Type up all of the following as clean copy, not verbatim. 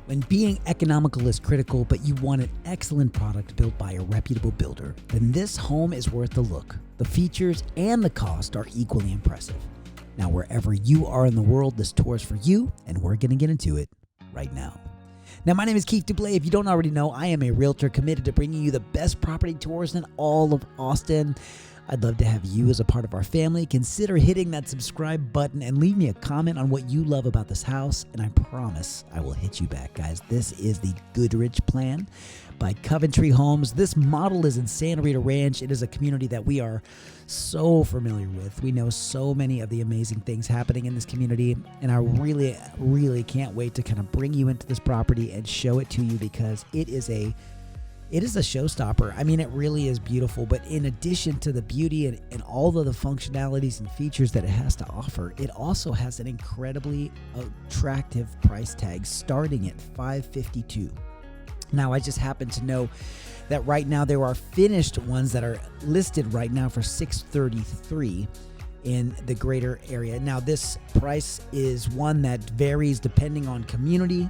When being economical is critical, but you want an excellent product built by a reputable builder, then this home is worth the look. The features and the cost are equally impressive. Now, wherever you are in the world, this tour is for you, and we're going to get into it right now. Now, my name is Keith Duble. If you don't already know, I am a realtor committed to bringing you the best property tours in all of Austin. I'd love to have you as a part of our family. Consider hitting that subscribe button and leave me a comment on what you love about this house, and I promise I will hit you back, guys. This is the Goodrich Plan by Coventry Homes. This model is in Santa Rita Ranch. It is a community that we are so familiar with. We know so many of the amazing things happening in this community, and I really can't wait to kind of bring you into this property and show it to you, because it is a showstopper. I mean, it really is beautiful, but in addition to the beauty and all of the functionalities and features that it has to offer, it also has an incredibly attractive price tag starting at $552. Now, I just happen to know that right now there are finished ones that are listed right now for $633 in the greater area. Now, this price is one that varies depending on community.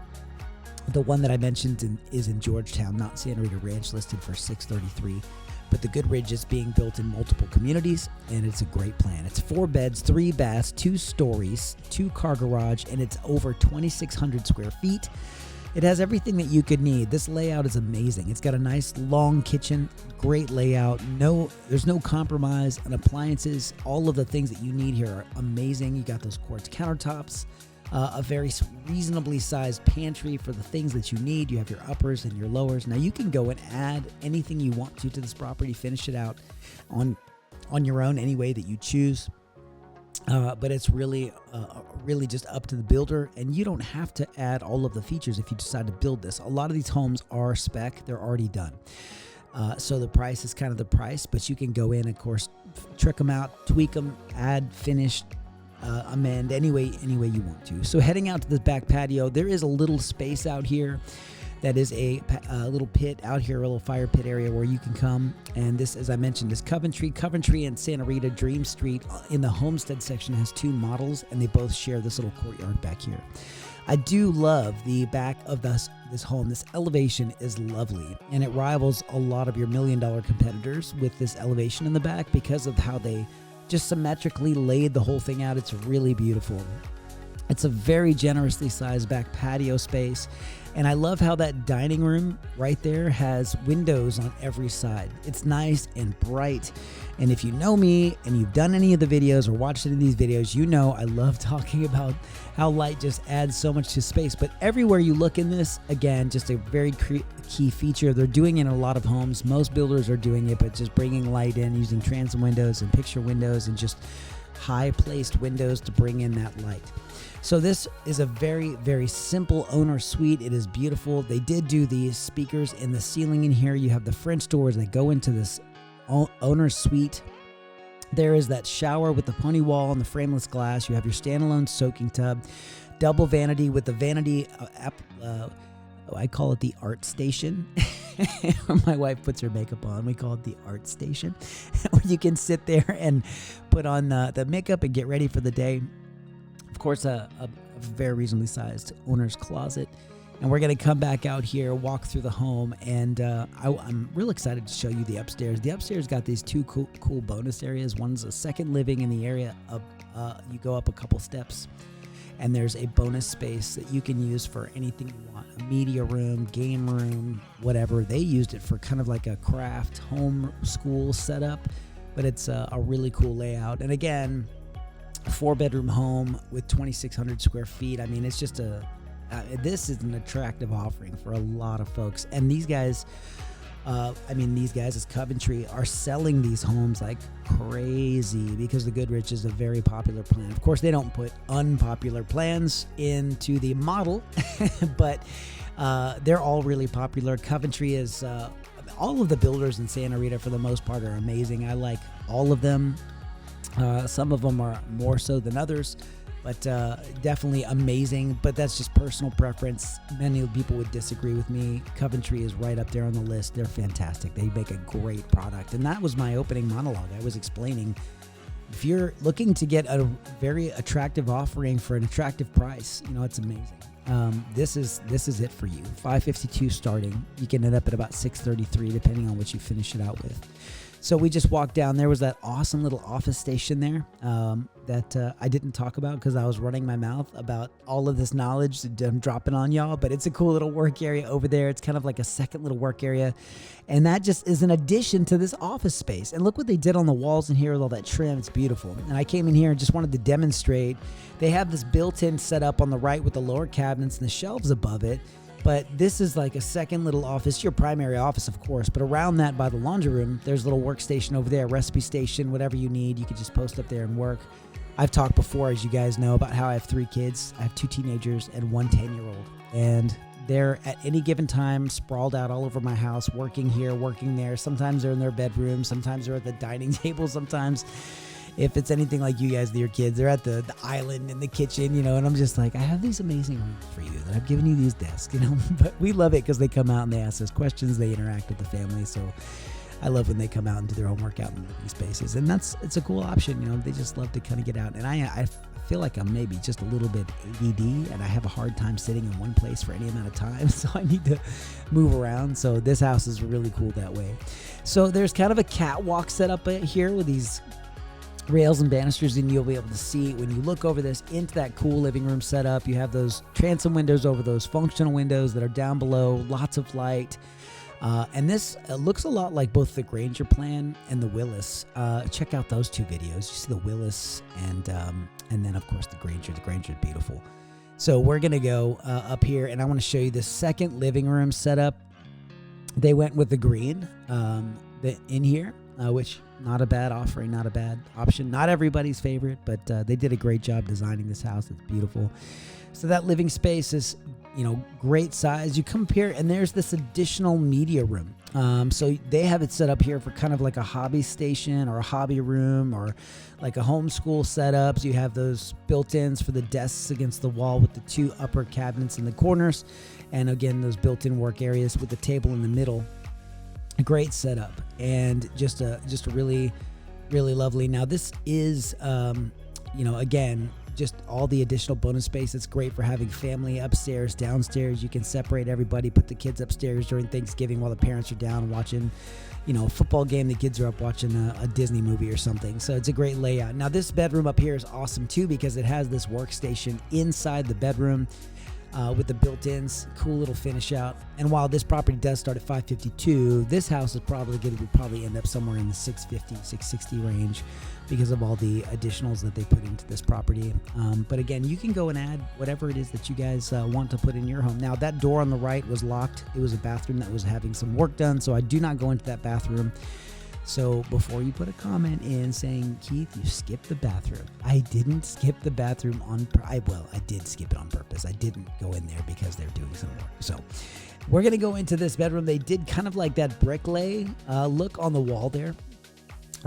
The one that I mentioned is in Georgetown, not Santa Rita Ranch, listed for $633. But the Goodrich is being built in multiple communities, and it's a great plan. It's 4 beds, 3 baths, 2 stories, 2-car garage, and it's over 2,600 square feet. It has everything that you could need. This layout is amazing. It's got a nice long kitchen, great layout. There's no compromise on appliances. All of the things that you need here are amazing. You got those quartz countertops. A very reasonably sized pantry for the things that you need. You have your uppers and your lowers. Now, you can go and add anything you want to this property, finish it out on your own any way that you choose. But it's really just up to the builder, and you don't have to add all of the features if you decide to build this. A lot of these homes are spec. They're already done. So the price is kind of the price, but you can go in, of course, trick them out, tweak them, add, finish, amend any way you want to. So heading out to this back patio, there is a little space out here that is a little pit out here, a little fire pit area where you can come. And this, as I mentioned, is Coventry and Santa Rita. Dream Street in the Homestead section has 2 models, and they both share this little courtyard back here. I do love the back of this home. This elevation is lovely, and it rivals a lot of your $1 million competitors with this elevation in the back because of how they just symmetrically laid the whole thing out. It's really beautiful. It's a very generously sized back patio space, and I love how that dining room right there has windows on every side. It's nice and bright, and if you know me and you've done any of the videos or watched any of these videos, you know I love talking about how light just adds so much to space. But everywhere you look in this, again, just a very key feature. They're doing it in a lot of homes. Most builders are doing it, but just bringing light in using transom windows and picture windows and just high-placed windows to bring in that light. So this is a very, very simple owner suite. It is beautiful. They did do these speakers in the ceiling in here. You have the French doors that go into this owner suite. There is that shower with the pony wall and the frameless glass. You have your standalone soaking tub, double vanity with the vanity I call it the art station. My wife puts her makeup on. We call it the art station, where you can sit there and put on the makeup and get ready for the day. Of course, a very reasonably sized owner's closet. And we're going to come back out here, walk through the home, and I'm real excited to show you the upstairs. The upstairs got these 2 cool bonus areas. One's a second living in the area of, you go up a couple steps, and there's a bonus space that you can use for anything you want. A media room, game room, whatever. They used it for kind of like a craft home school setup, but it's a really cool layout. And again, a 4-bedroom home with 2,600 square feet. I mean, it's just this is an attractive offering for a lot of folks. And these guys as Coventry are selling these homes like crazy because the Goodrich is a very popular plan. Of course, they don't put unpopular plans into the model, but they're all really popular. Coventry is, all of the builders in Santa Rita for the most part are amazing. I like all of them. Some of them are more so than others, but definitely amazing. But that's just personal preference. Many people would disagree with me. Coventry is right up there on the list. They're fantastic. They make a great product. And that was my opening monologue. I was explaining, if you're looking to get a very attractive offering for an attractive price, it's amazing. this is it for you. 552 starting. You can end up at about 633 depending on what you finish it out with. So we just walked down. There was that awesome little office station there that I didn't talk about because I was running my mouth about all of this knowledge that I'm dropping on y'all. But it's a cool little work area over there. It's kind of like a second little work area. And that just is an addition to this office space. And look what they did on the walls in here with all that trim. It's beautiful. And I came in here and just wanted to demonstrate. They have this built-in setup on the right with the lower cabinets and the shelves above it. But this is like a second little office, your primary office, of course. But around that by the laundry room, there's a little workstation over there, recipe station, whatever you need. You can just post up there and work. I've talked before, as you guys know, about how I have 3 kids. I have 2 teenagers and 1 10-year-old. And they're at any given time sprawled out all over my house, working here, working there. Sometimes they're in their bedroom. Sometimes they're at the dining table. Sometimes, if it's anything like you guys, your kids, they're at the island in the kitchen, you know, and I'm just like, I have these amazing rooms for you that I've given you these desks, you know, but we love it because they come out and they ask us questions, they interact with the family. So I love when they come out and do their homework out in the living spaces, and it's a cool option, you know. They just love to kind of get out, and I feel like I'm maybe just a little bit ADD, and I have a hard time sitting in one place for any amount of time, so I need to move around. So this house is really cool that way. So there's kind of a catwalk set up here with these rails and banisters, and you'll be able to see when you look over this into that cool living room setup. You have those transom windows over those functional windows that are down below, lots of light. And this looks a lot like both the Granger Plan and the Willis. Check out those 2 videos. You see the Willis and then of course the Granger. The Granger is beautiful. So we're gonna go up here, and I want to show you the second living room setup. They went with the green in here, which not a bad offering, not a bad option. Not everybody's favorite, but they did a great job designing this house. It's beautiful. So that living space is, you know, great size. You come up here, and there's this additional media room. So they have it set up here for kind of like a hobby station or a hobby room or like a homeschool setups. You have those built-ins for the desks against the wall with the 2 upper cabinets in the corners. And again, those built-in work areas with the table in the middle. A great setup, and just a really, really lovely. Now this is, you know, again, just all the additional bonus space. It's great for having family upstairs, downstairs. You can separate everybody, put the kids upstairs during Thanksgiving while the parents are down watching, you know, a football game. The kids are up watching a Disney movie or something. So it's a great layout. Now this bedroom up here is awesome too because it has this workstation inside the bedroom. With the built-ins, cool little finish out. And while this property does start at 552, this house is probably going to end up somewhere in the 650, 660 range because of all the additionals that they put into this property. But again, you can go and add whatever it is that you guys want to put in your home. Now that door on the right was locked. It was a bathroom that was having some work done, so I do not go into that bathroom. So before you put a comment in saying, Keith, you skipped the bathroom. I didn't skip the bathroom I did skip it on purpose. I didn't go in there because they're doing some work. So we're going to go into this bedroom. They did kind of like that brick lay look on the wall there,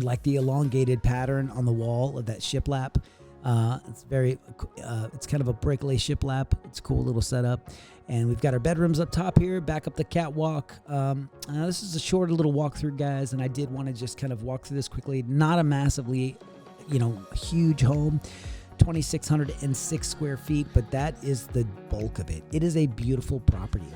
like the elongated pattern on the wall of that shiplap. It's kind of a brick lay shiplap. It's a cool little setup. And we've got our bedrooms up top here, back up the catwalk. This is a shorter little walkthrough, guys, and I did want to just kind of walk through this quickly. Not a massively, you know, huge home, 2,606 square feet, but that is the bulk of it. It is a beautiful property.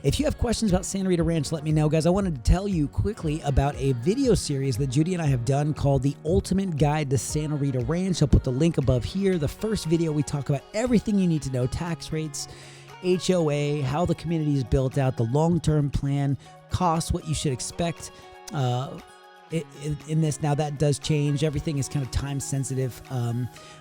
If you have questions about Santa Rita Ranch, let me know, guys. I wanted to tell you quickly about a video series that Judy and I have done called The Ultimate Guide to Santa Rita Ranch. I'll put the link above here. The first video, we talk about everything you need to know, tax rates, HOA, how the community is built out, the long-term plan, costs, what you should expect in this. Now that does change. Everything is kind of time sensitive,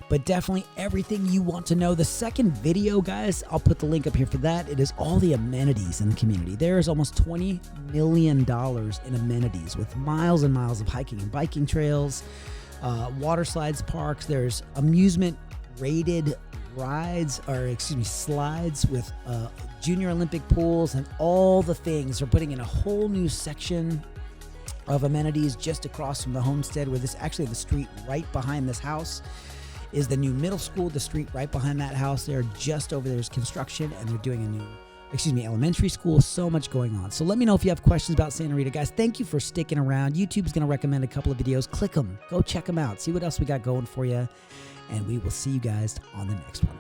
but definitely everything you want to know. The second video, guys, I'll put the link up here for that. It is all the amenities in the community. There is almost $20 million in amenities with miles and miles of hiking and biking trails, water slides, parks. There's amusement rated slides with junior Olympic pools and all the things. They're putting in a whole new section of amenities just across from the homestead, where the street right behind this house is the new middle school. The street right behind that house there, just over there's construction, and they're doing a new elementary school. So much going on. So let me know if you have questions about Santa Rita, guys. Thank you for sticking around. YouTube's going to recommend a couple of videos. Click them. Go check them out. See what else we got going for you. And we will see you guys on the next one.